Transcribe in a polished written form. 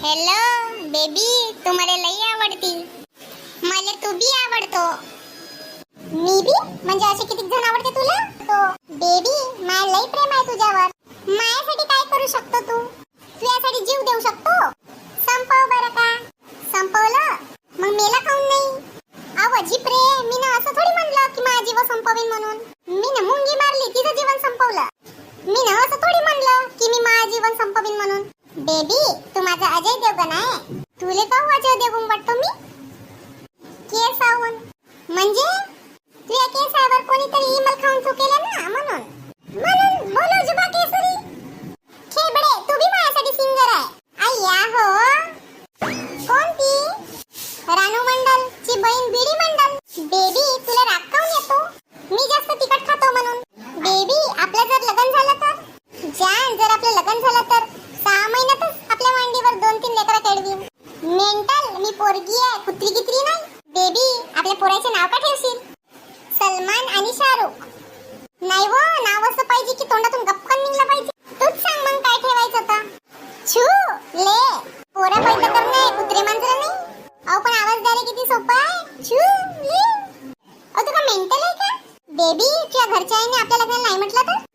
Hello baby, तू मला लई आवडती. मला तू बी आवडतो. मी बी म्हणजे असे किती जण आवडते तुला? तो बेबी, मला लई प्रेम आहे तुझ्यावर. माझ्यासाठी काय करू शकतो तू? तुझ्यासाठी जीव देऊ शकतो. संपव बरं का? संपवलं मग मेला काऊन नाही? आवाजी प्रेम मी ना असं थोडी म्हणलं की माझा जीव संपवेन म्हणून. मी ना मुंगी मारली तिचं जीवन संपवलं. मी ना असं थोडी म्हणलं की मी माझं जीवन संपवीन म्हणून. बेबी, तू माझा अजय देवगण आहे. तुले का अजय देवगण वाटतो मी? केसावून म्हणजे तुझ्या केसावर कोणीतरी इमल खाऊन चुकेलं ना म्हणून. म्हणून बोलो जुबा केसरी. खेबडे, तू बी माझ्यासाठी सिंगर आहे. अय्या हो. कोणती? रानू मंडल ची बहीण बीडी मंडल. बेबी, तुला राग काऊन येतो? मी जास्त तिखट खातो म्हणून. बेबी, आपलं जर लग्न झालं तर? जान, जर आपलं लग्न झालं तर 6 महिन्यातच आपल्या मांडीवर 2-3 लेकरं केडवीन. मेंटल, मी पोरगी आहे, कुत्री गित्री नाही. बेबी, आपल्या पोराचे नाव का ठेवशील? सलमान आणि शाहरुख. नाही वो, नाव असं पाहिजे की तोंडातून गप्पन निघला पाहिजे. तूच सांग मग काय ठेवायचं होतं? छू ले. पोरा पहिलं तर नाही, कुत्रे मांजर नाही. अहो पण आवाज द्यायला किती सोपं आहे. छू ले. अहो तुका मेंटल आहे का? बेबी, तुझ्या घरच्या आईने आपल्या लग्नाला नाही म्हटलं तर?